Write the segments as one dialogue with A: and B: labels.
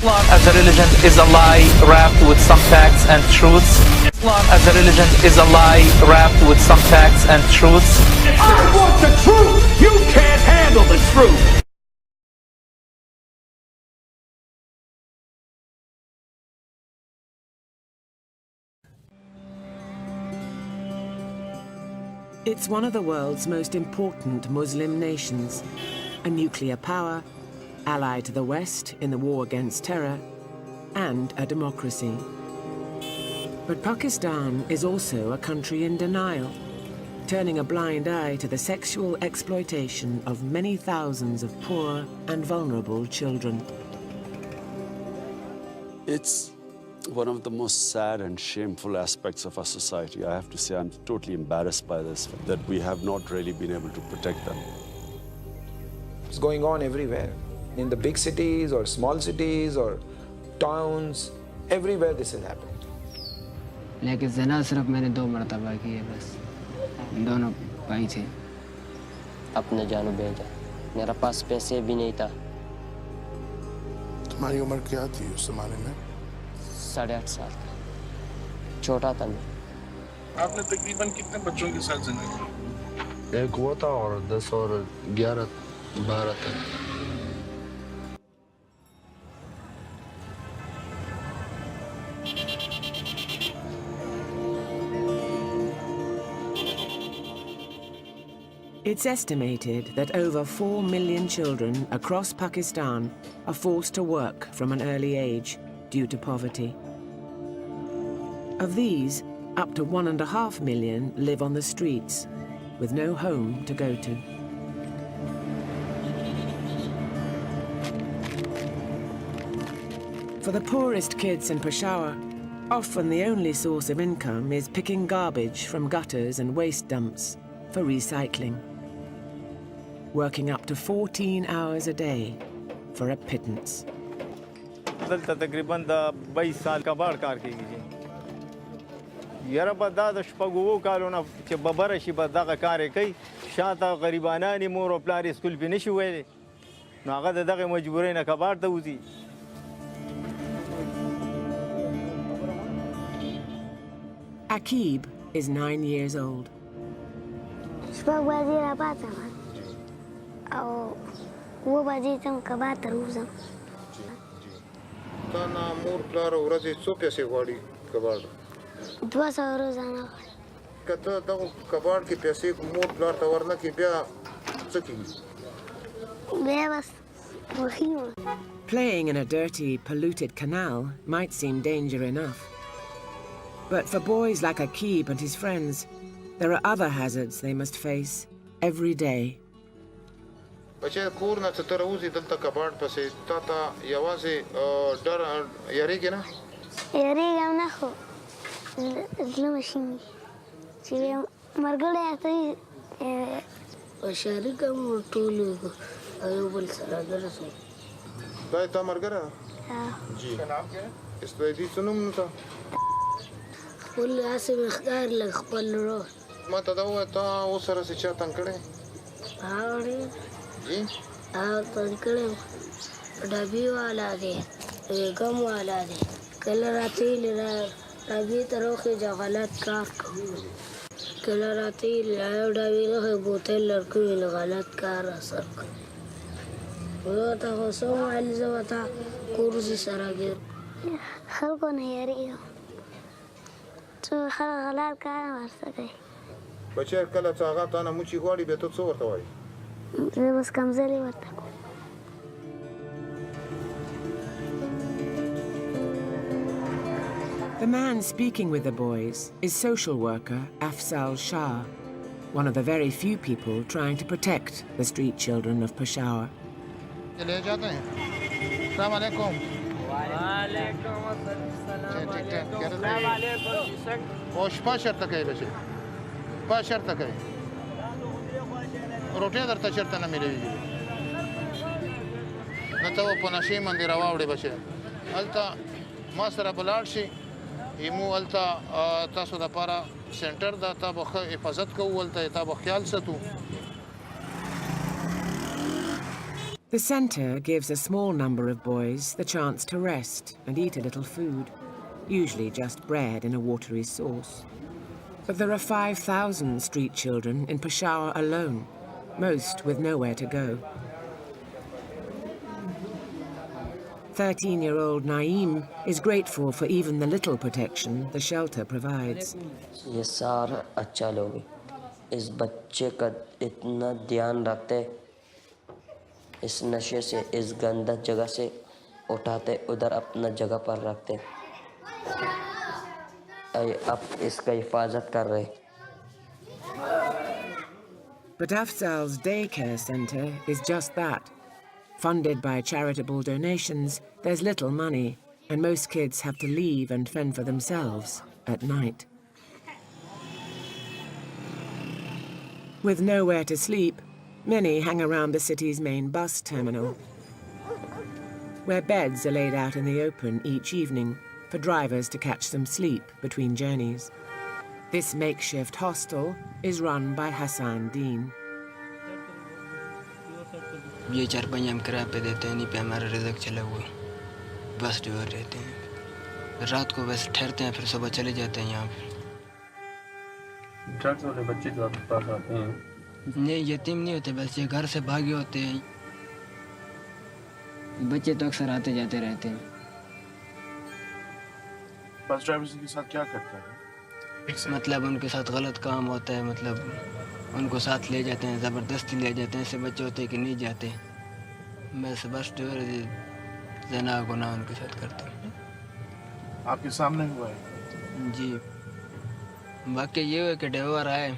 A: Islam as a religion is a lie wrapped with some facts and truths. Islam as a religion is a lie wrapped with some facts and truths.
B: I want the truth! You can't handle the truth!
C: It's one of the world's most important Muslim nations, a nuclear power, allied to the West in the war against terror, and a democracy. But Pakistan is also a country in denial, turning a blind eye to the sexual exploitation of many thousands of poor and vulnerable children.
D: It's one of the most sad and shameful aspects of our society. I have to say I'm totally embarrassed by this, that we have not really been able to protect them.
E: It's going on everywhere. In the big cities or small cities or towns, everywhere this is happening.
F: लेकिन ज़ना सिर्फ मैंने 2 मरतबा की है बस, दोनों भाई थे।
G: अपने जानू भेजा, मेरा पास पैसे भी नहीं था।
H: तुम्हारी उम्र क्या थी उस ज़माने में?
G: 8.5 साल का, छोटा था मैं।
H: आपने तकरीबन कितने बच्चों के साथ ज़िना किया?
I: एक वो था और 10 और 11 12 था।
C: It's estimated that over 4 million children across Pakistan are forced to work from an early age due to poverty. Of these, up to 1.5 million live on the streets, with no home to go to. For the poorest kids in Peshawar, often the only source of income is picking garbage from gutters and waste dumps for recycling, working up to 14 hours a day for a pittance.
J: دلته تقریبا د 22 سال کباړ کار کیږي یاره به دا د شپږو کالونو چې ببره شي به دغه کار یې کوي شاته غریبانان مور او پلار یې سکول پې نشي ویلی نو هغه د دغې مجبورۍ نه کباړ ته وځي.
C: Aqib is 9 years old.
K: شپږ بجې راپاڅم او 7 بجې ته کباړ ته وځم.
H: تا نه مور پلار ورځې څو پیسې غواړي کباړ؟
K: 200 روزانه غواړي.
H: که ته دغه کباړ کې پیسې مور پلار ته ورنکړې بیا څه کېږي؟
K: بیا بس خوښي وه.
C: Playing in a dirty, polluted canal might seem danger enough. But for boys like Aqib and his friends, there are other hazards they must face every day.
H: بچی کور نه چې ته راوځې دلته کباړ پسې تا ته یوازې ډر یارېږې نه؟
K: یارېږم نه خو زړه مې شینګي چې ملګری ته شریکه مو ټولو یو بل سره ګرځو.
H: دا یې تا ملګری ده؟ جی استویدي څه نوم نو ته؟
K: خپل هسې مې ښکار لږ خپل ورور.
H: ما ته دا ووایه تا اوس سره چې چا تنګ کړی؟
K: ډېر تنګ کړی یم. ډبې والا دی غم والا دی کله راته ویلې ډبې ته راوخېږه غلط کار کوو کله راته ویلې یو ډبې راوخې بوتل لرکوي نو غلط کار راسره کوي. ورته خو څه وویل زه به تا کورسي سره ګیر خلکو نه یارېږم څو خلک غلط کار ورسره کوي.
H: بچی کله چې هغه تا نه موچي غواړي بیا ته څه ورته وایي؟
K: زه بس کمزوري ورته کوم.
C: The man speaking with the boys is social worker Afzal Shah, one of the very few people trying to protect the street children of Peshawar.
H: روټۍ درته چېرته نه میلېږي نه ته په نشې باندې راواوړې بچی هلته ما سره به لاړ شي یمو هلته تاسو دپاره سینټر ده تا به ښه حفاظت کوو هلته تا به خیال ساتو.
C: The centre gives a small number of boys the chance to rest and eat a little food, usually just bread in a watery sauce. But there are 5,000 street children in Peshawar alone, most with nowhere to go. 13-year-old Naeem is grateful for even the little protection the shelter provides.
G: ये सारा अच्छा लोग हैं। इस बच्चे का इतना ध्यान रखते, इस नशे से, इस गंदा जगह से उठाते, उधर अपना जगह पर रखते। अब इसका हिफाजत कर रहे।
C: But Afzal's daycare centre is just that. Funded by charitable donations, there's little money, and most kids have to leave and fend for themselves at night. With nowhere to sleep, many hang around the city's main bus terminal, where beds are laid out in the open each evening for drivers to catch some sleep between journeys. This makeshift hostel is run by Hassan Deen.
F: ये चारपाई हम किराए पे देते हैं, नहीं पे हमारा रिज़्क चला हुआ, बस ड्राइवर रहते हैं। रात को बस ठहरते हैं, फिर सुबह चले जाते हैं यहाँ पे।
I: ड्रग्स वाले बच्चे जो आपके पास आते हैं,
F: नहीं यतीम नहीं होते, बस ये घर से भागे होते हैं। बच्चे तो अक्सर आते जाते रहते हैं।
I: बस ड्राइवर के साथ क्या करते हैं?
F: मतलब उनके साथ गलत काम होता है, मतलब उनको साथ ले जाते हैं, ज़बरदस्ती ले जाते हैं। ऐसे बच्चे होते हैं कि नहीं जाते, बस ड्राइवर जना गुनाह उनके साथ करते हैं।
I: आपके सामने हुआ है?
F: जी, बाकी ये हुआ कि ड्राइवर आए,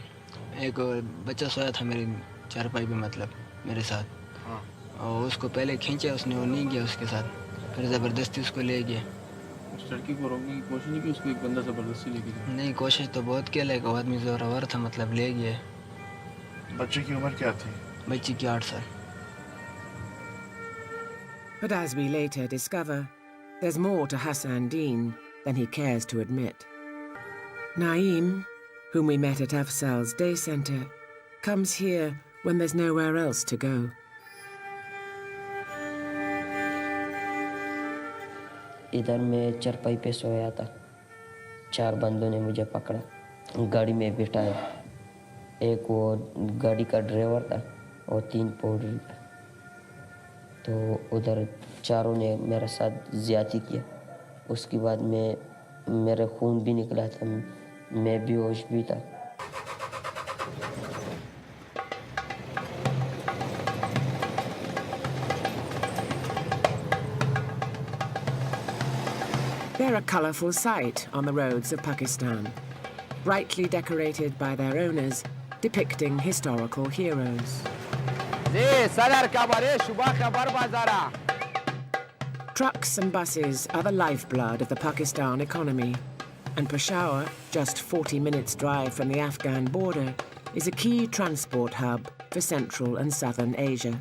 F: एक बच्चा सोया था मेरी चारपाई पे, मतलब मेरे साथ, और उसको पहले खींचा उसने, वो नहीं गया उसके साथ, फिर ज़बरदस्ती उसको ले गया।
I: उस लड़की को रोकने की कोशिश नहीं की? उसको एक बंदा ज़बरदस्ती लेके गया?
F: नहीं, कोशिश तो बहुत किया, लेकिन वो आदमी ज़ोरावर था, मतलब ले गया।
I: बच्चे की उम्र क्या थी?
F: बच्ची की 8 साल।
C: But as we later discover, there's more to Hassan Deen than he cares to admit. Naeem, whom we met at Afzal's day centre, comes here when there's nowhere else to go.
G: इधर मैं चारपाई पे सोया था, 4 बंदों ने मुझे पकड़ा, गाड़ी में बिठाया। एक वो गाड़ी का ड्राइवर था और 3 पौड़ी था। तो उधर चारों ने मेरे साथ ज़्यादती किया। उसके बाद मेरे खून भी निकला था, मैं बेहोश भी था।
C: They're a colourful sight on the roads of Pakistan, brightly decorated by their owners, depicting historical heroes. Trucks and buses are the lifeblood of the Pakistan economy, and Peshawar, just 40 minutes' drive from the Afghan border, is a key transport hub for Central and Southern Asia.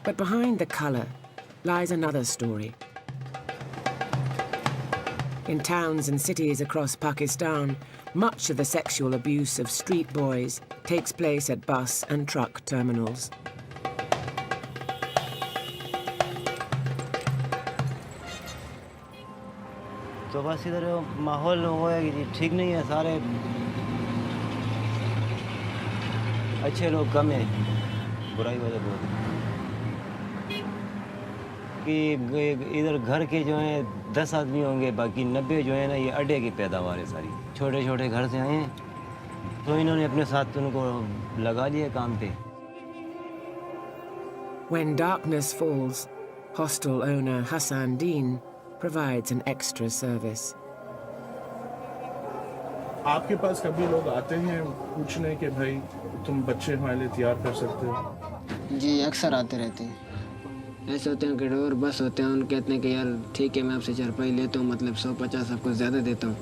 C: But behind the colour lies another story. In towns and cities across Pakistan, much of the sexual abuse of street boys takes place at bus and truck terminals.
J: तो बस इधर माहौल होगा कि ठीक नहीं है, सारे अच्छे लोग कम हैं, बुराई वाले बहुत कि इधर घर के जो हैं 10 आदमी होंगे, बाकी 90 जो है ना ये अड्डे की पैदावार है सारी। छोटे छोटे घर से आए हैं तो इन्होंने अपने साथ उनको लगा लिया काम पे।
C: When darkness falls, hostel owner Hassan Deen provides an extra service.
I: आपके पास कभी लोग आते हैं पूछने के भाई तुम बच्चे हमारे लिए तैयार कर सकते हो?
F: जी, अक्सर आते रहते हैं। ऐसे होते हैं कि ड्राइवर बस होते हैं, उन कहते हैं कि यार ठीक है मैं आपसे चारपाई लेता हूँ, मतलब 150 आपको ज़्यादा देता हूँ,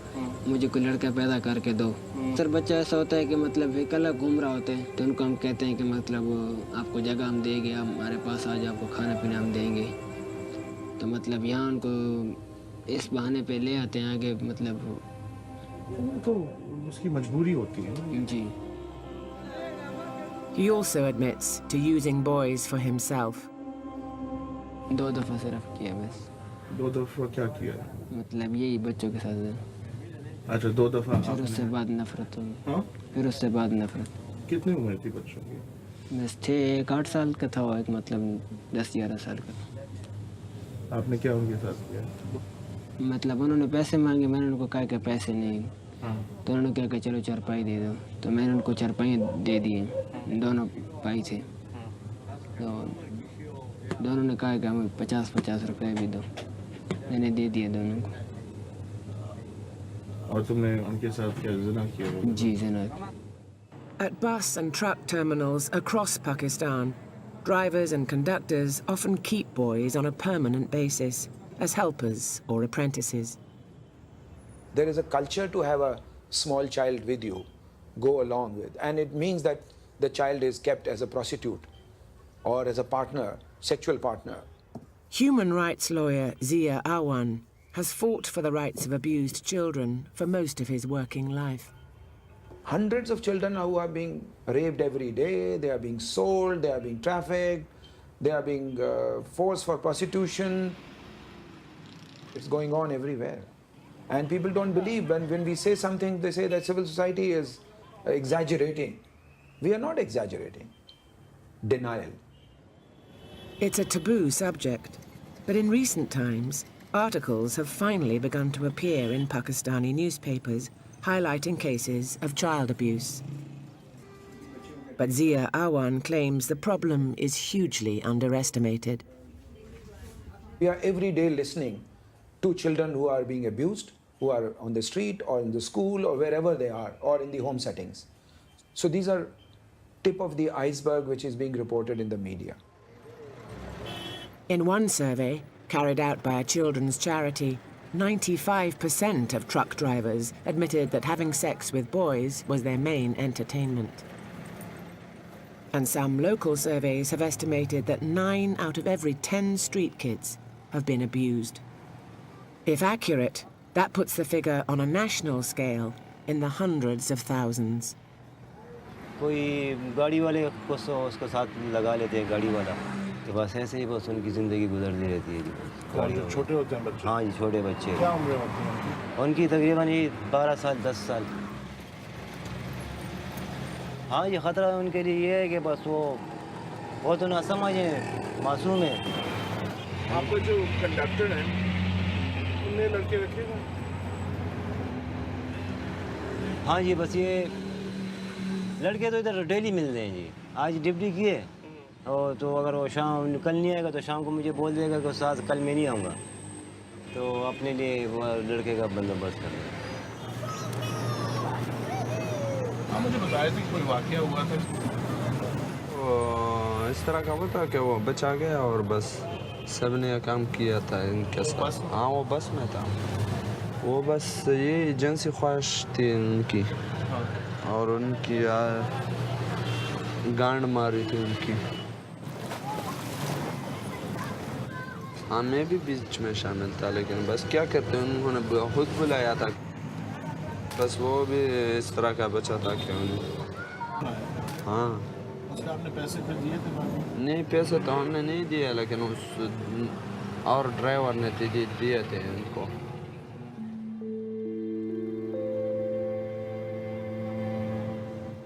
F: मुझे कोई लड़का पैदा करके दो। सर बच्चा ऐसा होता है कि मतलब एक अलग घूम रहा होता है, तो उनको हम कहते हैं कि मतलब आपको जगह हम देंगे, आप हमारे पास आ जाओ, आपको खाना पीना हम देंगे। तो मतलब यहाँ उनको इस बहाने पे ले आते हैं आगे, मतलब
I: तो उसकी मजबूरी होती है।
F: जी।
C: He also admits to using boys for himself.
F: 2 दफ़ा सिर्फ किया बस।
I: 2 दफ़ा क्या किया?
F: मतलब यही बच्चों के साथ।
I: अच्छा 2 दफ़ा।
F: फिर उससे बाद नफरत हुई।
I: हाँ?
F: फिर उससे बाद नफरत।
I: कितनी उम्र थी बच्चों की?
F: बस थे, एक 8 साल का था और एक मतलब 10-11 साल का था।
I: आपने क्या उनके साथ किया?
F: मतलब उन्होंने पैसे मांगे, मैंने उनको कहा कि पैसे नहीं। तो उन्होंने कहा कि चलो चारपाई दे दो, तो मैंने उनको चारपाई दे दिए। दोनों भाई थे, तो दोनों ने कहा कि हमें 50-50 रुपए भी दो, मैंने दे दिए दोनों को।
I: और तुमने उनके साथ क्या ज़िना किया?
F: जी ज़िना।
C: At bus and truck terminals across Pakistan, drivers and conductors often keep boys on a permanent basis as helpers or apprentices.
E: There is a culture to have a small child with you, go along with, and it means that the child is kept as a prostitute or as a partner, sexual partner.
C: Human rights lawyer Zia Awan has fought for the rights of abused children for most of his working life.
E: Hundreds of children who are being raped every day, they are being sold, they are being trafficked, they are being forced for prostitution. It's going on everywhere. And people don't believe. When we say something, they say that civil society is exaggerating. We are not exaggerating. Denial.
C: It's a taboo subject, but in recent times, articles have finally begun to appear in Pakistani newspapers highlighting cases of child abuse. But Zia Awan claims the problem is hugely underestimated.
E: We are every day listening to children who are being abused, who are on the street or in the school or wherever they are, or in the home settings. So these are tip of the iceberg which is being reported in the media.
C: In one survey, carried out by a children's charity, 95% of truck drivers admitted that having sex with boys was their main entertainment. And some local surveys have estimated that 9 out of every 10 street kids have been abused. If accurate, that puts the figure on a national scale in the hundreds of thousands.
J: कोई गाड़ी वाले को उसको साथ लगा लेते हैं, गाड़ी वाला, तो बस ऐसे ही बस उनकी ज़िंदगी गुजरती रहती है जी।
I: छोटे होते हैं बच्चे?
J: हाँ जी, छोटे बच्चे।
I: क्या उम्र होती है
J: उनकी? तकरीबन ये 12 साल 10 साल। हाँ, ये ख़तरा उनके लिए ये है कि बस वो तो ना समझें, मासूम है।
I: आपको जो कंडक्टर हैं उनने लड़के रखे हैं?
J: हाँ जी, बस ये लड़के तो इधर डेली मिलते हैं जी। आज ड्यूटी किए और तो अगर वो शाम कल नहीं आएगा तो शाम को मुझे बोल देगा कि साथ कल मैं नहीं आऊँगा, तो अपने लिए वो लड़के का बंदोबस्त कर रहे हैं।
I: आप मुझे बताया था कि कोई वाक़या हुआ था?
L: इस तरह का हुआ था कि वो बचा गया और बस सब ने काम किया था इनके साथ। हाँ, वो बस में था। वो बस ये जिनसी ख्वाहिश थी उनकी, और उनकी गांड मारी थी उनकी। हाँ, मैं भी बीच में शामिल था, लेकिन बस क्या करते हैं, उन्होंने खुद बुलाया था, बस वो भी इस तरह का बचा था कि उन्हें। हाँ,
I: आपने पैसे फिर दिए थे?
L: नहीं, पैसे तो हमने नहीं दिए, लेकिन उस और ड्राइवर ने दिए थे उनको।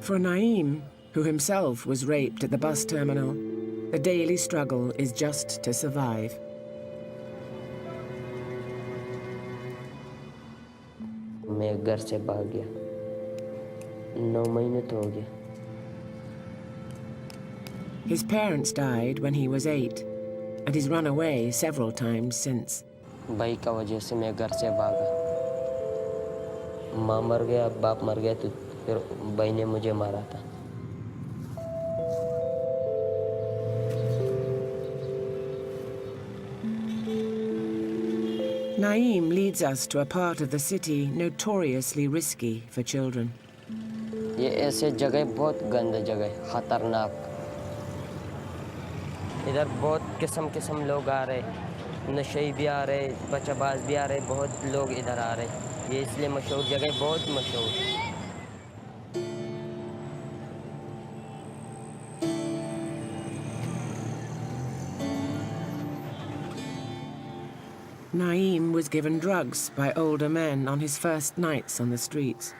C: For Naeem, who himself was raped at the bus terminal, the daily struggle is just to survive.
G: मैं घर से भाग गया, 9 महीने तो हो गया।
C: His parents died when he was 8, and he's run away several times since.
G: भाई का वजह से मैं घर से भागा। माँ मर गया, बाप मर गया, तो फिर भाई ने मुझे मारा था।
C: Naeem leads us to a part of the city notoriously risky for children.
G: ये ऐसे जगह बहुत गंदा जगह है, खतरनाक। इधर बहुत किस्म लोग आ रहे, नशे भी आ रहे, बच्चाबाज भी आ रहे, बहुत लोग इधर आ रहे। ये इसलिए मशहूर जगह, बहुत मशहूर।
C: Naeem was given drugs by older men on his first nights on the streets.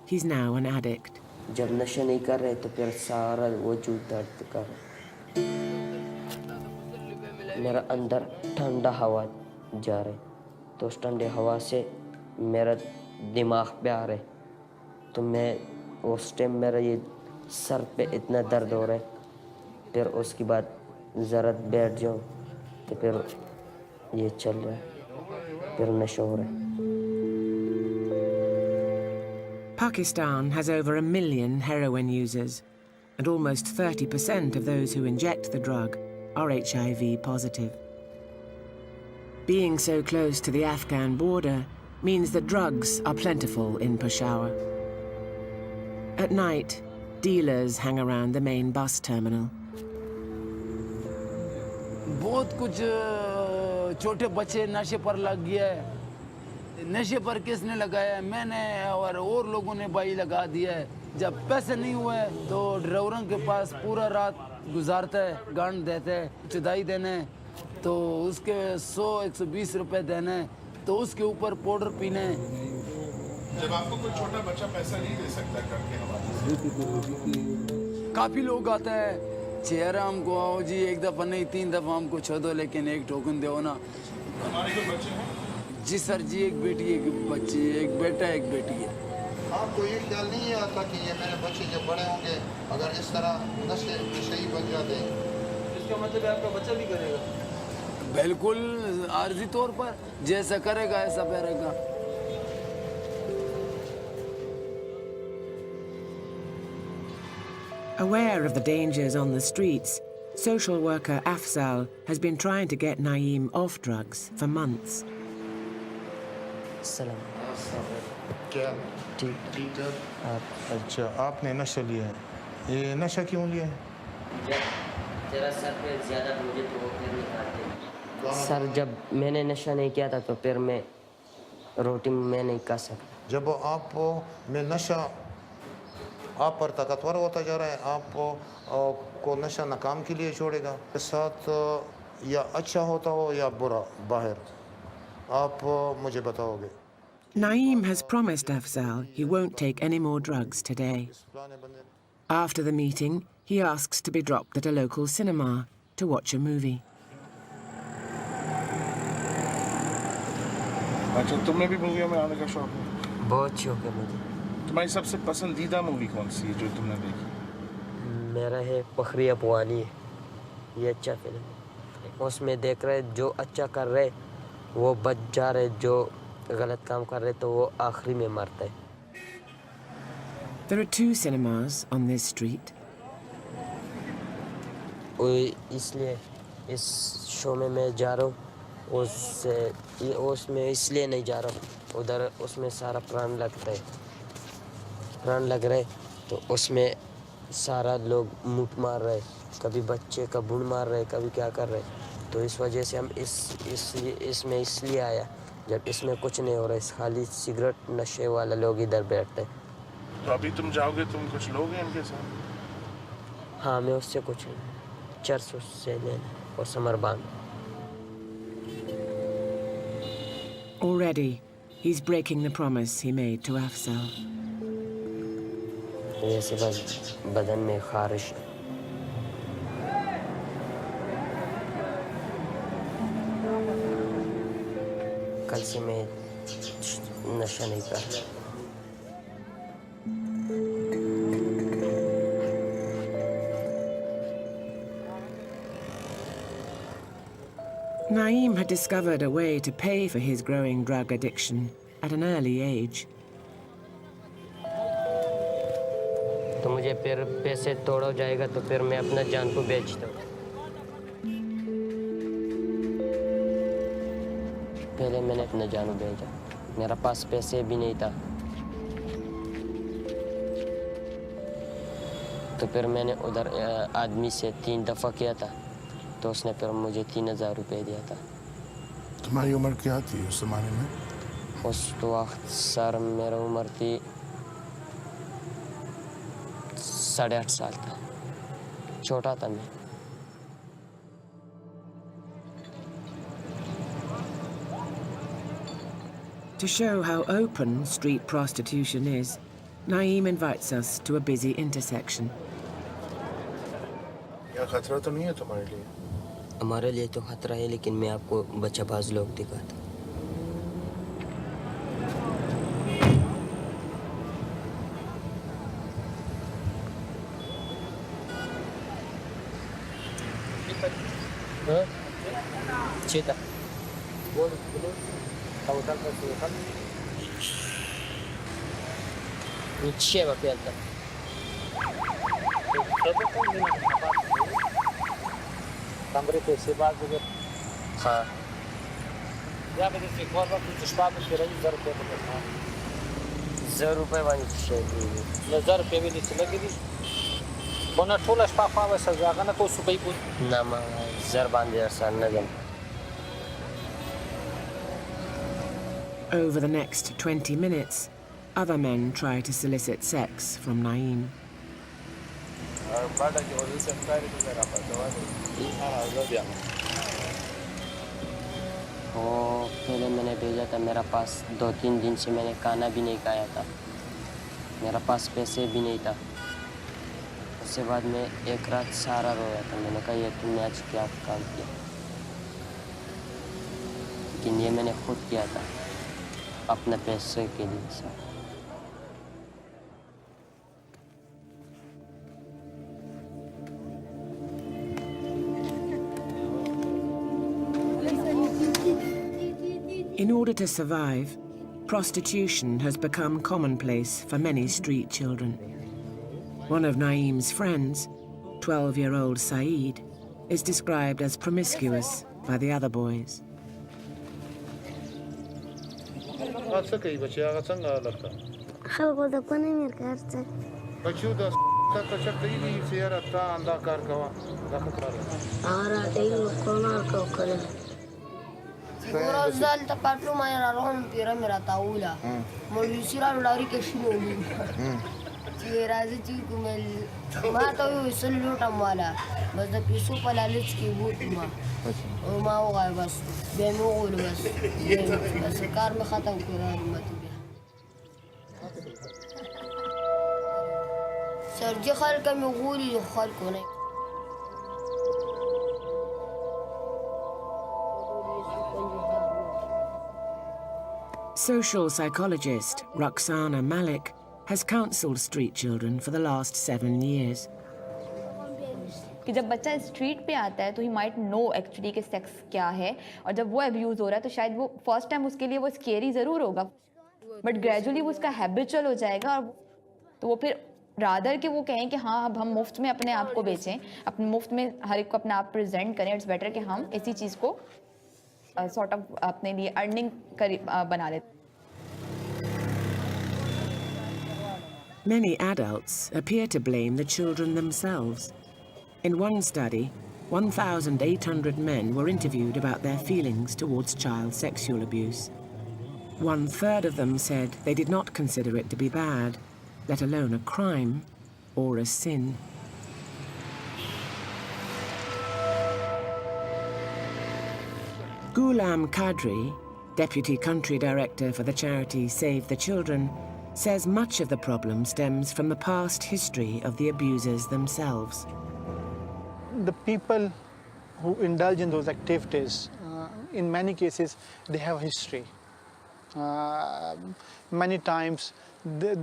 C: He's now an addict.
G: जब नशा नहीं कर रहे तो फिर सारा वजूद दर्द कर मेरा अंदर ठंडा हवा जा रही तो उस ठंडे हवा से मेरा दिमाग पे आ रहे तो मैं उस टाइम मेरा ये सर पे इतना दर्द हो रहा है फिर उसके बाद ज़रा बैठ जाऊँ तो फिर ये चल रहा है फिर नशा हो रहा है
C: Pakistan has over 1 million heroin users, and almost 30% of those who inject the drug are HIV positive. Being so close to the Afghan border means that drugs are plentiful in Peshawar. At night, dealers hang around the main bus terminal.
M: बहुत कुछ छोटे बच्चे नशे पर लग गया है नशे पर किसने लगाया मैंने और लोगों ने भाई लगा दिया है जब पैसे नहीं हुए तो ड्राइवरों के पास पूरा रात गुजारता है गांड देते हैं चुदाई देने तो उसके 100-120 रुपए देने तो उसके ऊपर पाउडर पीने
I: जब आपको कोई छोटा बच्चा पैसा नहीं दे सकता करके हमारे
M: काफी लोग आते हैं चेहरा हमको आओ जी एक दफा नहीं 3 दफा हमको छोड़ दो लेकिन एक टोकन दो ना
I: हमारे जो बच्चे हैं
M: जी सर जी एक बेटी एक बच्ची एक बेटा एक बेटी है
H: आपको ये ख्याल नहीं आता कि ये मेरे बच्चे जब बड़े होंगे अगर इस तरह नशे ही बन जाते इसका मतलब है आपका बच्चा भी करेगा
M: बिल्कुल आर्जी तौर पर जैसा करेगा ऐसा करेगा
C: Aware of the dangers on the streets, social worker Afzal has been trying to get Naeem off drugs for months.
H: क्या
G: ठीक
H: अच्छा आपने नशा लिया है ये नशा क्यों लिया है
G: तेरा सर पे ज़्यादा मुझे तो फिर निकालते सर जब मैंने नशा नहीं किया था तो फिर मैं रोटी में नहीं खा सकता
H: जब आप में नशा आप पर ताकतवर होता जा रहा है आप को नशा नाकाम के लिए छोड़ेगा साथ या अच्छा होता हो या बुरा बाहर आप मुझे बताओगे
C: Naeem has promised Afzal he won't take any more drugs today. After the meeting, he asks to be dropped at a local cinema to watch a movie.
I: अच्छा तुम्हें भी मूवियों में आने का शौक है
G: बहुत शौक है मुझे
I: तुम्हारी सबसे पसंदीदा मूवी कौन सी है जो तुमने देखी
G: मेरा है पखरी अपवानी ये अच्छा फिल्म है उसमें देख रहे जो अच्छा कर रहे वो बच जा रहे जो गलत काम कर रहे तो वो आखिरी में मरता है
C: There are 2 cinemas on this street.
G: इसलिए इस शो में मैं जा रहा हूँ उसमें इसलिए नहीं जा रहा हूँ उधर उसमें सारा प्राण लगता है प्राण लग रहे तो उसमें सारा लोग मुठ मार रहे कभी बच्चे का बुन मार रहे कभी क्या कर रहे तो इस वजह से हम इसमें इसलिए आया जब इसमें कुछ नहीं हो रहा है खाली सिगरेट नशे वाला लोग इधर बैठते हैं
I: तो अभी तुम जाओगे तुम कुछ लोग हैं इनके साथ
G: हाँ मैं उससे कुछ चर्च उससे लेना और समरबान
C: Already, he's breaking the promise he made to Afzal.
G: जैसे बस बदन में खारिश कल से मैं नशा नहीं कर रहा
C: Naeem had discovered a way to pay for his growing drug addiction at an early age.
G: तो मुझे फिर पैसे तोड़ा जाएगा तो फिर मैं अपना जान को बेचता हूँ पहले मैंने अपना जान बेचा मेरा पास पैसे भी नहीं था तो फिर मैंने उधर आदमी से 3 दफ़ा किया था तो उसने फिर मुझे 3000 रुपये दिया था
I: तुम्हारी उम्र क्या थी उस ज़माने में
G: उस वक्त सर मेरा उम्र थी 8.5 साल था छोटा था मैं
C: To show how open street prostitution is, Naeem invites us to a busy intersection.
I: यहाँ खतरा तो नहीं है तुम्हारे लिए?
G: हमारे लिए तो खतरा है, लेकिन मैं आपको बच्चाबाज लोग दिखाता हूँ। Cita. Ничего пятого. हाँ. ₹1,000 वाली Nama Zarbandir Sanagam.
C: Over the next 20 minutes, other men try to solicit sex from Naeem.
G: पहले मैंने भेजा था, मेरा पास 2-3 दिन से मैंने खाना भी नहीं खाया था, मेरा पास पैसे भी नहीं था। उसके बाद मैं एक रात सारा रोया था। मैंने कहा ये तुमने आज क्या काम किया, लेकिन ये मैंने खुद किया था अपने पैसे के लिए sir.
C: In order to survive, prostitution has become commonplace for many street children. One of Naeem's friends, 12-year-old Saeed, is described as promiscuous by the other boys. Social psychologist Roxana Malik has counseled street children for the last 7 years.
N: कि जब बच्चा street पे आता है तो he might know actually कि sex क्या है, और जब वो अब्यूज़ हो रहा है तो शायद वो फर्स्ट टाइम उसके लिए वो स्केरी ज़रूर होगा, बट ग्रेजुअली वो उसका हैबिचुअल हो जाएगा, और तो वो फिर रादर कि वो कहें कि हाँ अब हम मुफ्त में अपने आप को बेचें, अपने मुफ्त में हर एक को अपना आप प्रेजेंट करें, इट्स बेटर कि हम इसी चीज़ को सॉर्ट ऑफ अपने लिए अर्निंग बना लेते।
C: Many adults appear to blame the children themselves. In one study, 1,800 men were interviewed about their feelings towards child sexual abuse. 1/3 of them said they did not consider it to be bad, let alone a crime or a sin. Ghulam Qadri, Deputy Country Director for the charity Save the Children, says much of the problem stems from the past history of the abusers themselves.
O: The people who indulge in those activities, in many cases, they have a history. Many times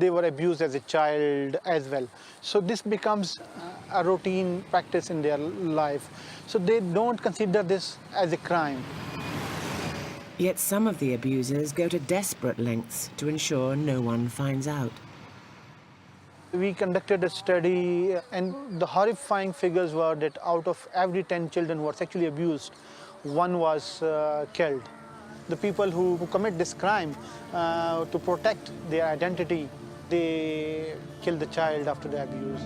O: they were abused as a child as well. So this becomes a routine practice in their life. So they don't consider this as a crime.
C: Yet some of the abusers go to desperate lengths to ensure no one finds out.
O: We conducted a study, and the horrifying figures were that out of every 10 children who were sexually abused, 1 was killed. The people who commit this crime, to protect their identity, they kill the child after the abuse.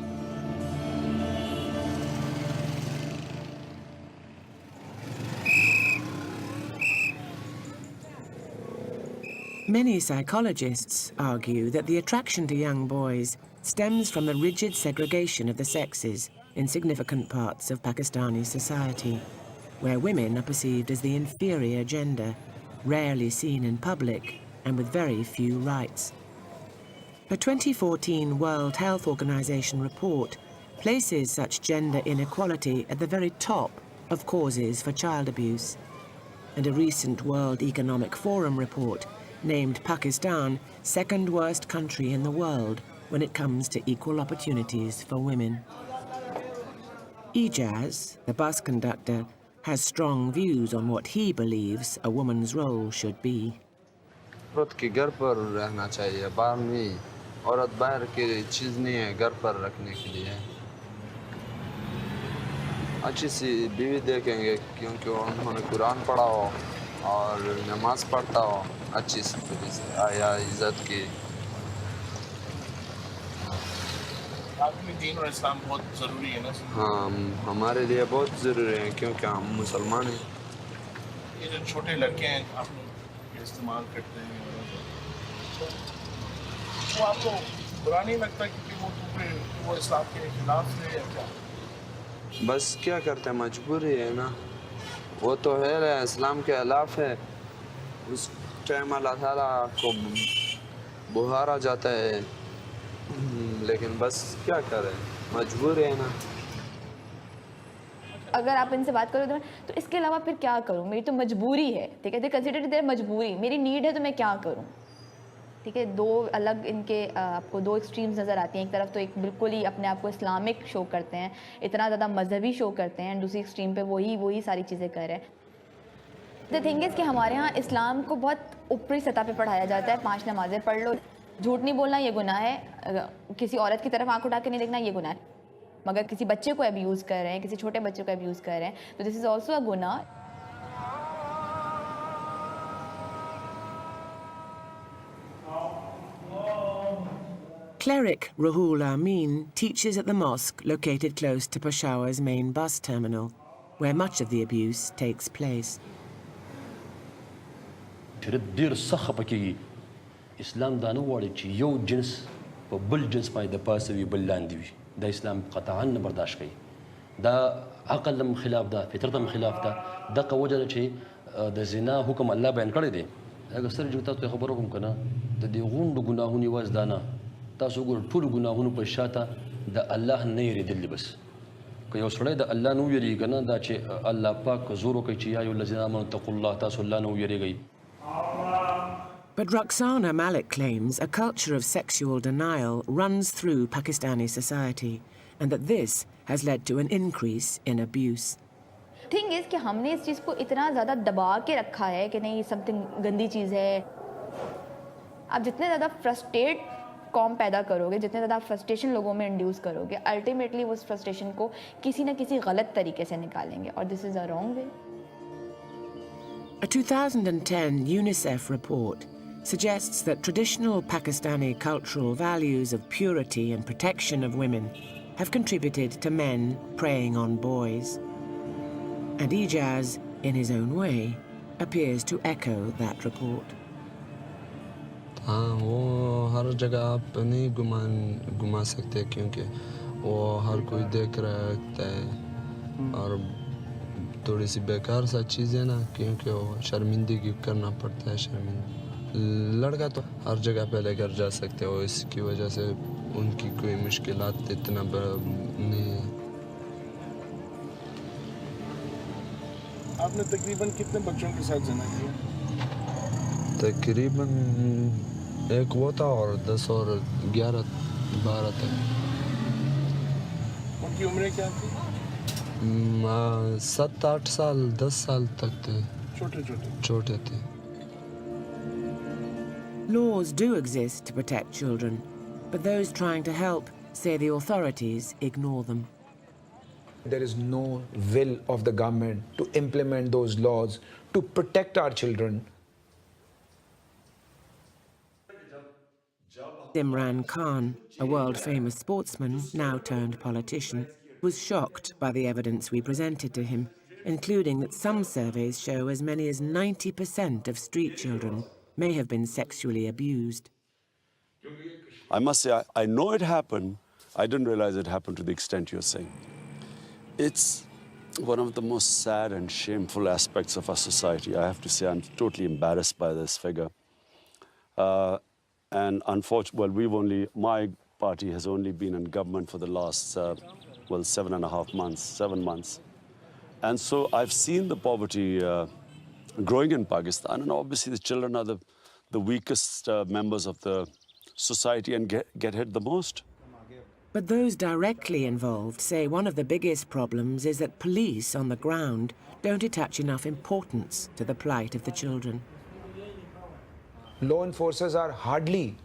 C: Many psychologists argue that the attraction to young boys stems from the rigid segregation of the sexes in significant parts of Pakistani society, where women are perceived as the inferior gender, rarely seen in public, and with very few rights. A 2014 World Health Organization report places such gender inequality at the very top of causes for child abuse. And a recent World Economic Forum report named Pakistan second worst country in the world when it comes to equal opportunities for women. Ijaz, the bus conductor, has strong views on what he believes a woman's role should be.
L: औरत के घर पर रहना चाहिए, बाहर नहीं। औरत बाहर की चीज़ नहीं है, घर पर रखने के लिए। अच्छी सी बीवी देखेंगे क्योंकि उन्होंने कुरान पढ़ा हो और नमाज पढ़ता हो अच्छी सी तरीके से, आया इज्जत की।
I: आदमी दीन और इस्लाम बहुत ज़रूरी है ना?
L: हाँ, हमारे लिए बहुत ज़रूरी है क्योंकि हम मुसलमान हैं।
I: ये जो छोटे लड़के हैं आपने इस्तेमाल करते हैं, वो आपको बुरा नहीं लगता क्योंकि वो इस्लाम के खिलाफ है या क्या?
L: बस क्या करते हैं, मजबूरी है ना। वो तो है इस्लाम के खिलाफ है। उस टाइम अल्लाह ताला को बुहारा जाता है, लेकिन बस क्या करें, मजबूर है ना।
N: अगर आप इनसे बात करो तो इसके अलावा फिर क्या करूं, मेरी तो मजबूरी है, ठीक है, दे कंसिडर देयर मजबूरी, मेरी नीड है तो मैं क्या करूं, ठीक है। दो अलग इनके आपको दो एक्सट्रीम्स नज़र आती हैं। एक तरफ तो एक बिल्कुल ही अपने आप को इस्लामिक शो करते हैं, इतना ज़्यादा मजहबी शो करते हैं, दूसरी एक्सट्रीम पे वही सारी चीज़ें कर रहे हैं। द थिंग इज़ कि हमारे यहाँ इस्लाम को बहुत ऊपरी सतह पे पढ़ाया जाता है। 5 नमाज़ें पढ़ लो, झूठ नहीं बोलना ये गुनाह है, किसी औरत की तरफ आंख उठा के नहीं देखना ये गुनाह है, मगर किसी बच्चे को अब्यूज़ कर रहे हैं, किसी छोटे बच्चे को अब्यूज़ कर रहे हैं, तो दिस इज़ ऑल्सो अ गुनाह।
C: Cleric Rahul Amin teaches at the mosque located close to Peshawar's main bus terminal, where much of the abuse takes place.
P: اسلام دا نه غواړي چې یو جنس په بل جنس باندې د پاسه وي بل لاندې وي، دا اسلام قطعا نه برداشت کوي. دا عقل هم خلاف ده، فطرت هم خلاف ده. دغه وجه ده چې د زنا حکم الله بیان کړی دی. اگر سره جو تاسو خبرو کوم کنه د دې غونډو ګناهونه یوازې دا نه، تاسو ګور ټول ګناهونه په شاته د الله نه یریدل بس. که یو سړی د الله نه ویریږي کنه دا چې الله پاک زور وکړي چې یا ایها الذین آمنوا اتقوا الله، تاسو الله نه ویریږئ.
C: But Roxana Malik claims a culture of sexual denial runs through Pakistani society and that this has led to an increase in abuse.
N: Thing is कि हमने इस चीज़ को इतना ज़्यादा दबा के रखा है कि नहीं समथिंग गंदी चीज़ है। आप जितने ज़्यादा फ्रस्ट्रेट कॉम पैदा करोगे, जितने ज़्यादा फ्रस्ट्रेशन लोगों में इंड्यूस करोगे, अल्टीमेटली उस फ्रस्ट्रेशन को किसी न किसी गलत तरीके से निकालेंगे और this is a wrong way.
C: A 2010 UNICEF report suggests that traditional Pakistani cultural values of purity and protection of women have contributed to men preying on boys. And Ijaz, in his own way, appears to echo that report.
L: हाँ, वो हर जगह आप नहीं घुमा सकते क्योंकि वो हर कोई देख रखता है और थोड़ी सी बेकार सा चीज़ है ना, क्योंकि वो शर्मिंदगी करना पड़ता है। शर्मिंदा लड़का तो हर जगह पे लेकर जा सकते हो, इसकी वजह से उनकी कोई मुश्किलात इतना नहीं है।
I: आपने तकरीबन कितने बच्चों के साथ ज़िना किया?
L: तकरीबन एक वो था और 10 और 11-12 तक।
I: उनकी उम्रें क्या थी?
L: 7-8 साल 10 साल तक थे। छोटे थे।
C: Laws do exist to protect children, but those trying to help say the authorities ignore them.
E: There is no will of the government to implement those laws to protect our children.
C: Imran Khan, a world-famous sportsman, now turned politician, was shocked by the evidence we presented to him, including that some surveys show as many as 90% of street children may have been sexually abused.
D: I must say, I know it happened. I didn't realize it happened to the extent you're saying. It's one of the most sad and shameful aspects of our society. I have to say, I'm totally embarrassed by this figure. And unfortunately, well, my party has only been in government for the last, 7.5 months, 7 months. And so I've seen the poverty growing in Pakistan, and obviously the children are the weakest members of the society and get hit the most.
C: But those directly involved say one of the biggest problems is that police on the ground don't attach enough importance to the plight of the children.
E: Law enforcers are hardly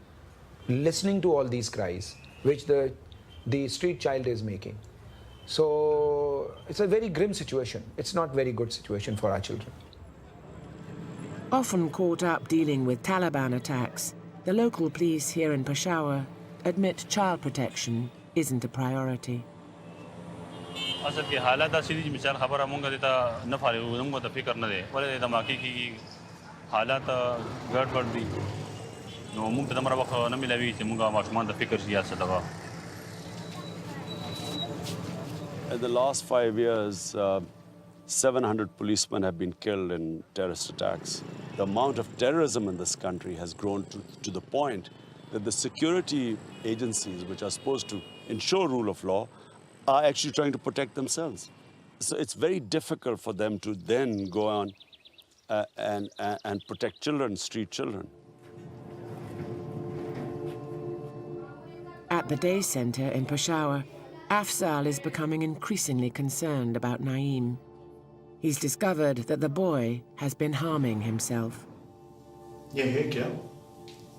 E: listening to all these cries which the street child is making. So it's a very grim situation. It's not a very good situation for our children.
C: Often caught up dealing with Taliban attacks, the local police here in Peshawar admit child protection isn't a priority.
Q: असल के हालात ऐसी मिसाल खबर हमको देता न फारे हमको तो फिक्र न दे वाले धमाके की हालात गड़बड़ दी नो मुंग तो हमारा वक्त न मिला भी मुंगा माशमान तो फिक्र सियासत दवा.
D: In the last 5 years, 700 policemen have been killed in terrorist attacks. The amount of terrorism in this country has grown to the point that the security agencies, which are supposed to ensure rule of law, are actually trying to protect themselves. So it's very difficult for them to then go on and protect children, street children.
C: At the day centre in Peshawar, Afzal is becoming increasingly concerned about Naeem. He's discovered that the boy has been harming himself.
I: ये है क्या?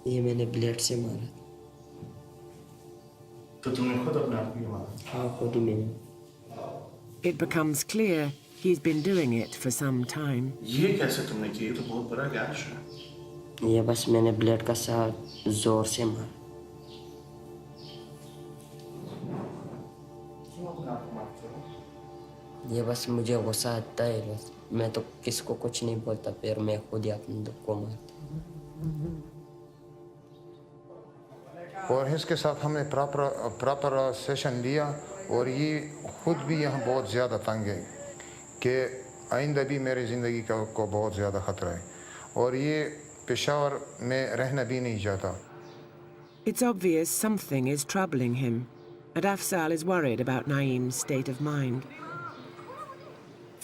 G: ये मैंने blade से मारा.
I: तो तुमने खुद अपने आप को मारा?
G: हाँ, खुद ही मैंने.
C: It becomes clear he's been doing it for some time.
I: ये कैसे तुमने किया? ये तो बहुत बड़ा गैश है.
G: ये बस मैंने ब्लेड का साथ जोर से मारा. ये बस मुझे गुस्सा आता है बस. मैं तो किसको कुछ नहीं बोलता, फिर मैं खुद ही अपने दुख को मारता.
H: और इसके साथ हमने प्रॉपर सेशन लिया और ये खुद भी यहाँ बहुत ज़्यादा तंग है कि आइंदा भी मेरी ज़िंदगी को बहुत ज़्यादा ख़तरा है और ये पेशावर में रहना भी नहीं चाहता.
C: It's obvious something is troubling him, and Afzal is worried about Naeem's state of mind.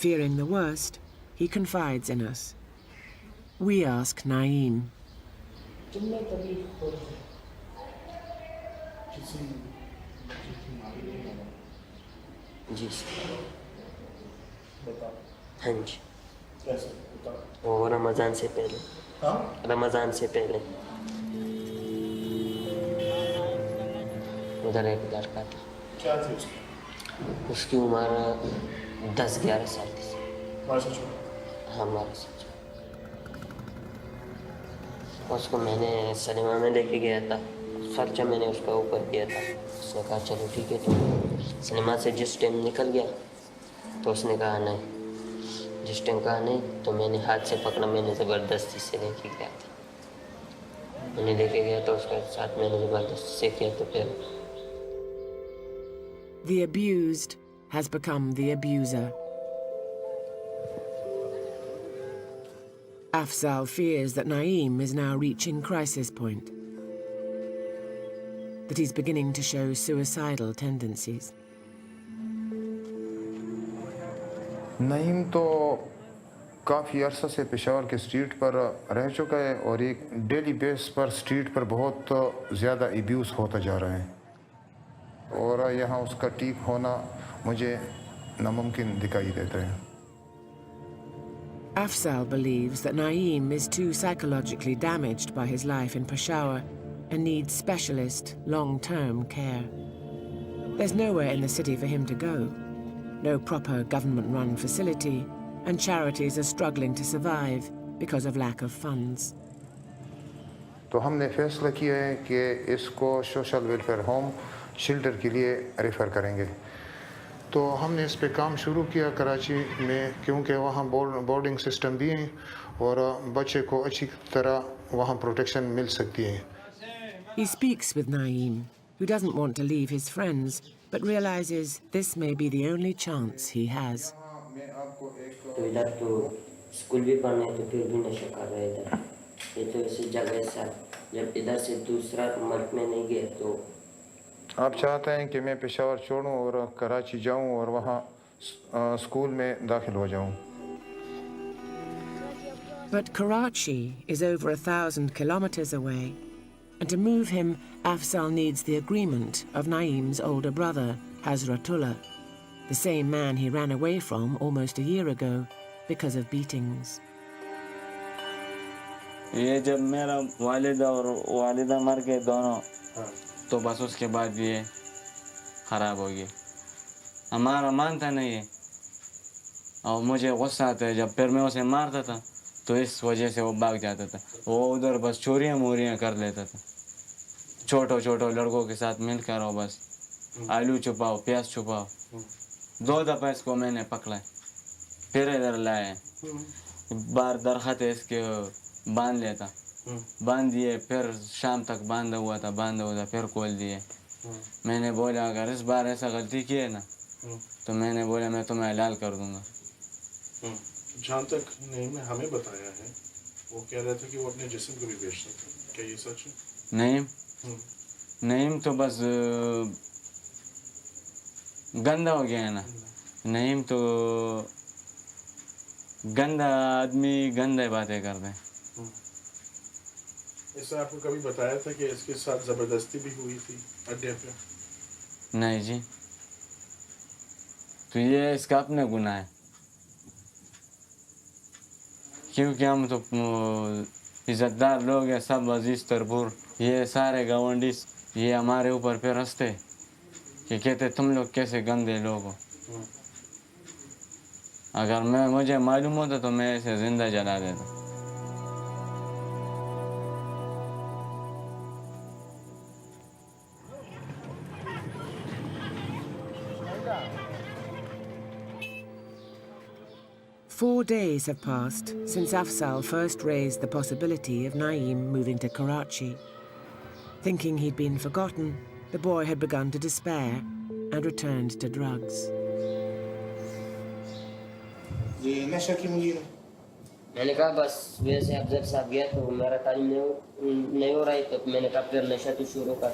C: Fearing the worst, he confides in us. We ask Naeem.
G: जी हाँ जी. वो रमज़ान से पहले. रमज़ान से पहले उधर एक लड़का था.
I: क्या थी उसकी?
G: उसकी उम्र 10-11 साल थी. हमारे साथ उसको मैंने सिनेमा में लेके गया था. खर्चा मैंने उसका ऊपर किया था. उसने कहा चलो ठीक है. तो सिनेमा से जिस टाइम निकल गया तो उसने कहा नहीं. जिस टाइम कहा नहीं तो मैंने हाथ से पकड़ा. मैंने ज़बरदस्ती से लेके गया था. मैंने लेके गया तो उसके साथ मैंने ज़बरदस्ती से किया. तो फिर
C: The abused has become the abuser. Afzal fears that Naeem is now reaching crisis point, that he's beginning to show suicidal tendencies.
H: Naeem तो काफ़ी अरसा से पेशावर के स्ट्रीट पर रह चुका है और एक डेली बेस पर स्ट्रीट पर बहुत ज़्यादा अब्यूज़ होता जा रहा है और यहाँ उसका ठीक होना मुझे नामुमकिन दिखाई देता है.
C: Afzal believes that Naeem is too psychologically damaged by his life in Peshawar and needs specialist, long-term care. There's nowhere in the city for him to go, no proper government-run facility, and charities are struggling to survive because of lack of funds.
H: तो हमने फैसला किया है कि इसको social welfare home shelter के लिए refer करेंगे. तो हमने इस पे काम शुरू किया कराची में क्योंकि वहाँ बोर्डिंग सिस्टम भी हैं और बच्चे को अच्छी तरह वहाँ प्रोटेक्शन मिल सकती है.
C: He speaks with Naeem, who doesn't want to leave his friends, but realizes this may be the only chance he has.
G: तो इधर तो स्कूल भी पढ़ने तो फिर भी नशा कर रहे थे. ये तो इसी जगह से जब इधर से दूसरा मुल्क में नहीं गए तो
H: आप चाहते हैं कि मैं पेशावर छोड़ूं और कराची जाऊं और वहां स्कूल में दाखिल हो जाऊं।
C: But Karachi is over 1,000 kilometers away, and to move him, Afzal needs the agreement of Naeem's older brother, Hazratullah, the same man he ran away from almost a year ago because of beatings.
R: ये जब मेरा वालिदा और वालिदा मर गए दोनों, तो बस उसके बाद ये खराब हो गया। हमारा मानता नहीं है और मुझे गुस्सा आता है। जब फिर मैं उसे मारता था तो इस वजह से वो भाग जाता था। वो उधर बस चोरियां मोरियां कर लेता था, छोटो लड़कों के साथ मिलकर। वो बस आलू छुपाओ, प्याज छुपाओ। 2 दफ़ा इसको मैंने पकड़ा, फिर इधर लाया। बार दरख्त इसके बांध लेता, बांध दिए, फिर शाम तक बांधा हुआ था, फिर खोल दिए। मैंने बोला अगर इस बार ऐसा गलती की है ना, तो मैंने बोला मैं तुम्हें हलाल कर दूंगा।
I: जहाँ तक नईम ने हमें बताया है, वो कह रहा था कि वो अपने जिस्म को भी बेचता था। क्या ये सच है?
R: नईम तो बस गंदा हो गया है ना। नईम तो गंदा आदमी गंदे बातें करते हैं।
I: इसने आपको कभी बताया था कि इसके साथ ज़बरदस्ती भी हुई थी अड्डे पे?
R: नहीं जी, तो ये इसका अपना गुनाह है, क्योंकि हम तो इज़्ज़तदार लोग हैं, सब अजीज़ तरबूर। ये सारे गवंडीस ये हमारे ऊपर फिर हंसते कि कहते तुम लोग कैसे गंदे लोग हो। अगर मुझे मालूम होता तो मैं इसे ज़िंदा जला देता।
C: Four days have passed since Afzal first raised the possibility of Naeem moving to Karachi. Thinking he'd been forgotten, the boy had begun to despair and returned to drugs.
G: मैंने कहा बस वैसे अफजल साहब गया तो मेरा तालीम नहीं हो रहा है, तो मैंने कहा फिर नशा तो शुरू कर।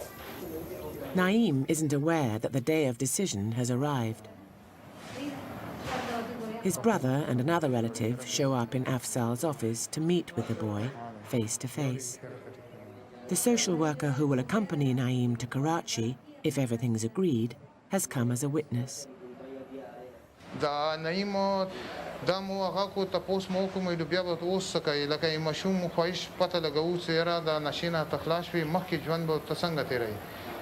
C: Naeem isn't aware that the day of decision has arrived. His brother and another relative show up in Afzal's office to meet with the boy face to face. The social worker who will accompany Naeem to Karachi, if everything's agreed, has come as a witness.
H: دا نعیم دا مو هغه کو تاسو مو کومې د بیا به اوس سکه لکه مشوم خوښ پته لګو چې را دا نشینه تخلاص وي مخکې ژوند به تسنګ تیري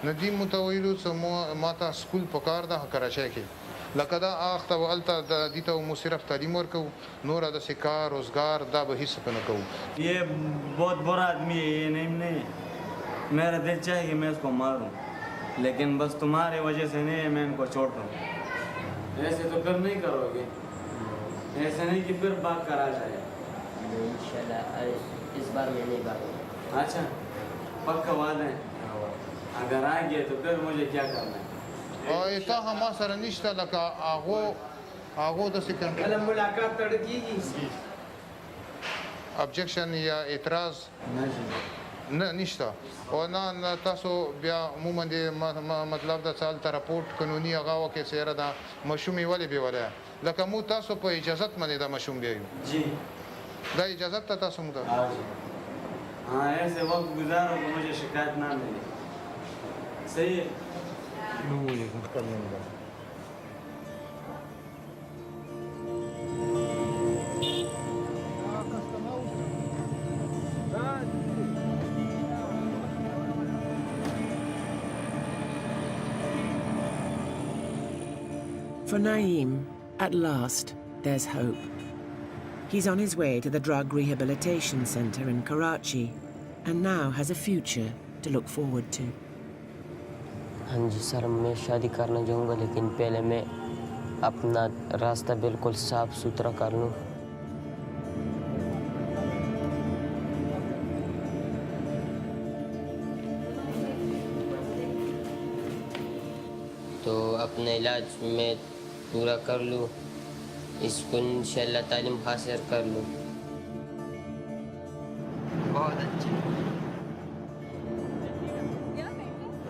H: ندی متویلو چې ماته سکول پکار ده کراچۍ کې لکه دا اخته ولته د دیته مو صرف تعلیم ورکو نور د سکار روزگار دا به هیڅ نه کوو
R: ये बहुत बुरा आदमी है। ये नहीं मेरा दिल चाहे कि मैं इसको मारूं, लेकिन बस तुम्हारे वजह से नहीं मैं इनको छोड़ दूं। ऐसे तो फिर नहीं करोगे, ऐसे नहीं कि फिर बात करा जाए।
G: इंशाल्लाह इस बार मैं नहीं भागूंगा।
R: अच्छा पक्का वादा है? अगर आ गए तो फिर मुझे क्या करना है?
H: او تا هم سره نشته لکه هغه د سکن
R: कल मुलाकात तड़कीगी
H: objection یا اعتراض نه نشته او نه تاسو بیا عموما د مطلب د سال ته راپورټ قانوني هغه وکي سره دا مشومي ولې به ولا لکه مو تاسو په اجازه باندې دا مشوم بیو
R: जी
H: دا اجازه ته تاسو مو
R: हाँ ऐसे वक्त गुजारो तो मुझे शिकायत ना मिले। सही है।
C: For Naeem, at last, there's hope. He's on his way to the Drug Rehabilitation Center in Karachi and now has a future to look forward to.
G: हाँ जी सर, मैं शादी करना चाहूँगा, लेकिन पहले मैं अपना रास्ता बिल्कुल साफ सुथरा कर लूँ। तो अपना इलाज मैं पूरा कर लूँ, इसको इंशाल्लाह तालीम हासिल कर लूँ। बहुत अच्छा।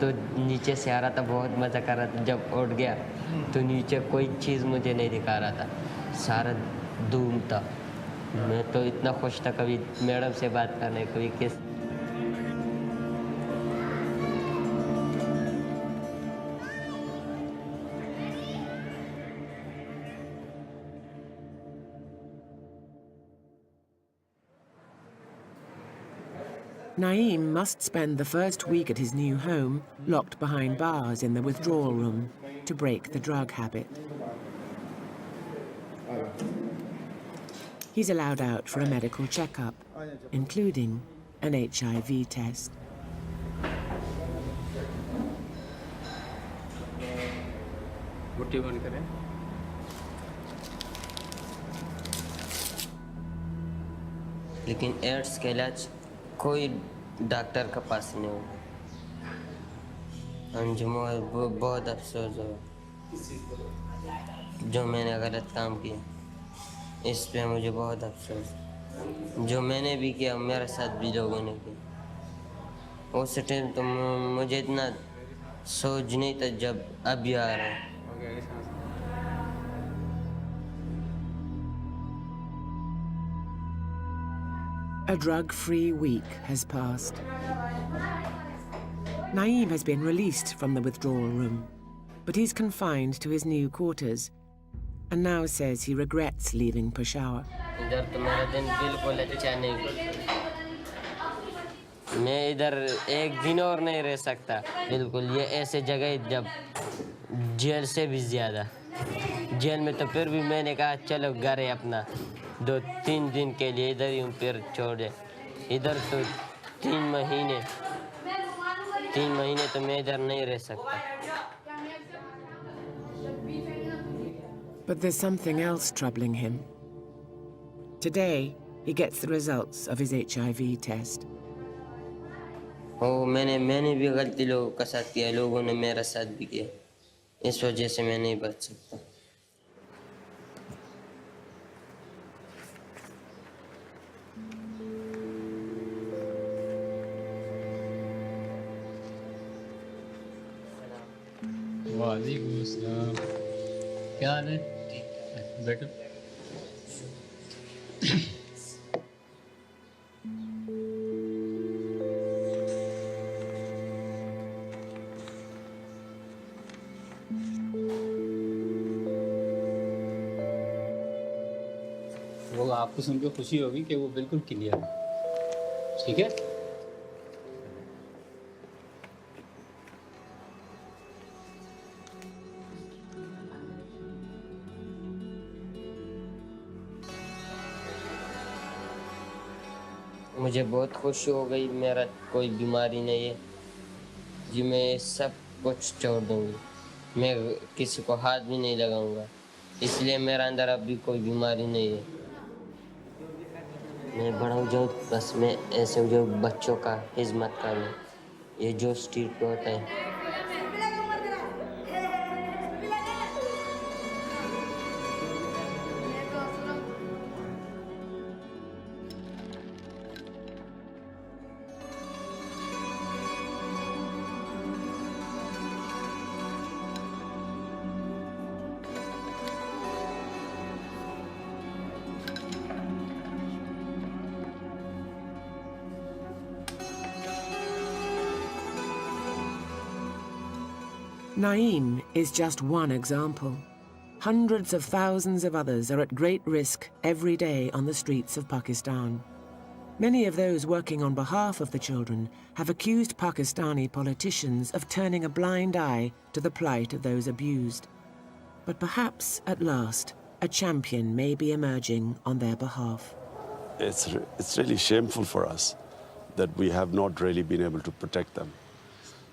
G: तो नीचे से आ रहा था, बहुत मज़ा कर रहा था। जब उठ गया तो नीचे कोई चीज़ मुझे नहीं दिखा रहा था, सारा धूम था। मैं तो इतना खुश था, कभी मैडम से बात करने, कभी किस।
C: Naeem must spend the first week at his new home locked behind bars in the withdrawal room to break the drug habit. He's allowed out for a medical checkup, including an HIV test.
G: लेकिन ads का इलाज कोई doctor के पास नहीं होगा। मुझे बहुत अफसोस हुआ जो मैंने गलत काम किया, इस पे मुझे बहुत अफसोस। जो मैंने भी किया मेरे साथ भी लोगों ने किया। उस टाइम तो मुझे इतना सोच नहीं था जब अभी आ रहा है।
C: A drug-free week has passed. Naeem has been released from the withdrawal room, but he's confined to his new quarters and now says he regrets leaving Peshawar.
G: इधर तो मेरा दिन बिल्कुल अच्छा नहीं गुजरा। मैं इधर एक दिन और नहीं रह सकता। बिल्कुल ये ऐसे जगह जब जेल से भी ज़्यादा। जेल में तो फिर भी मैंने कहा चलो घर है अपना, 2-3 दिन के लिए इधर ही हूँ, फिर छोड़े। इधर तो 3 महीने तो मैं इधर नहीं रह सकता।
C: But there's something else troubling him. Today, he gets the results of his HIV test.
G: मैंने भी गलती लोगों का साथ किया, लोगों ने मेरा साथ भी किया। इस वजह से मैं नहीं बच सकता।
S: वालेकुम अस्सलाम, क्या हाल है? ठीक, बैठो। वो आपको सुनकर खुशी होगी कि वो बिल्कुल क्लियर है, ठीक है?
G: मुझे बहुत खुशी हो गई, मेरा कोई बीमारी नहीं है जी। मैं सब कुछ छोड़ दूँगी, मैं किसी को हाथ भी नहीं लगाऊंगा, इसलिए मेरा अंदर अब भी कोई बीमारी नहीं है। मैं बड़ा हो जाऊँ, बस मैं ऐसे हो जाऊँ बच्चों का खिदमत करना, ये जो स्ट्रीट पे होता है।
C: Naeem is just one example. Hundreds of thousands of others are at great risk every day on the streets of Pakistan. Many of those working on behalf of the children have accused Pakistani politicians of turning a blind eye to the plight of those abused. But perhaps, at last, a champion may be emerging on their behalf.
D: It's really shameful for us that we have not really been able to protect them.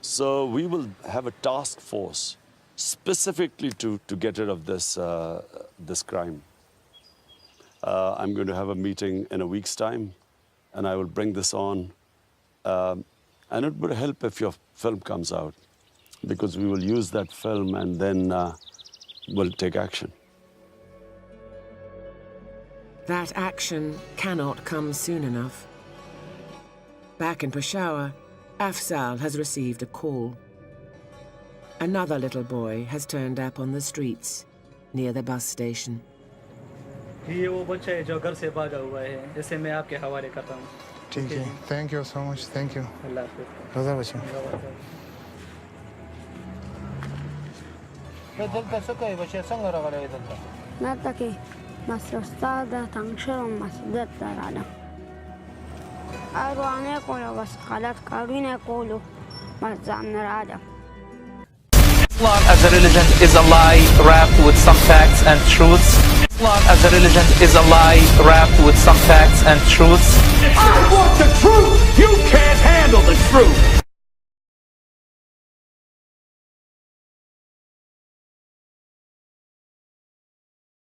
D: So we will have a task force specifically to get rid of this crime. I'm going to have a meeting in a week's time, and I will bring this on. And it would help if your film comes out, because we will use that film and then we'll take action.
C: That action cannot come soon enough. Back in Peshawar, Afzal has received a call. Another little boy has turned up on the streets near the bus station.
T: ये वो बच्चा है जो घर से भागा हुआ है, इसे मैं आपके हवाले करता हूँ।
U: ठीक है, thank you so much, thank you.
T: अल्लाह हाफ़िज़।
U: रोज़ा बच्चा।
O: دلته څه کوي بچی څنګه راغلی دلته؟
K: دلته کې بس استاد تنګ شوم مسجد ته رالم اروانه کولو بس غلط کارونه کولو بس ځان نه رالم
A: Islam as a religion is a lie wrapped with some facts and truths. Islam as a religion is a lie wrapped with some facts and truths.
B: I want the truth! You can't handle the truth!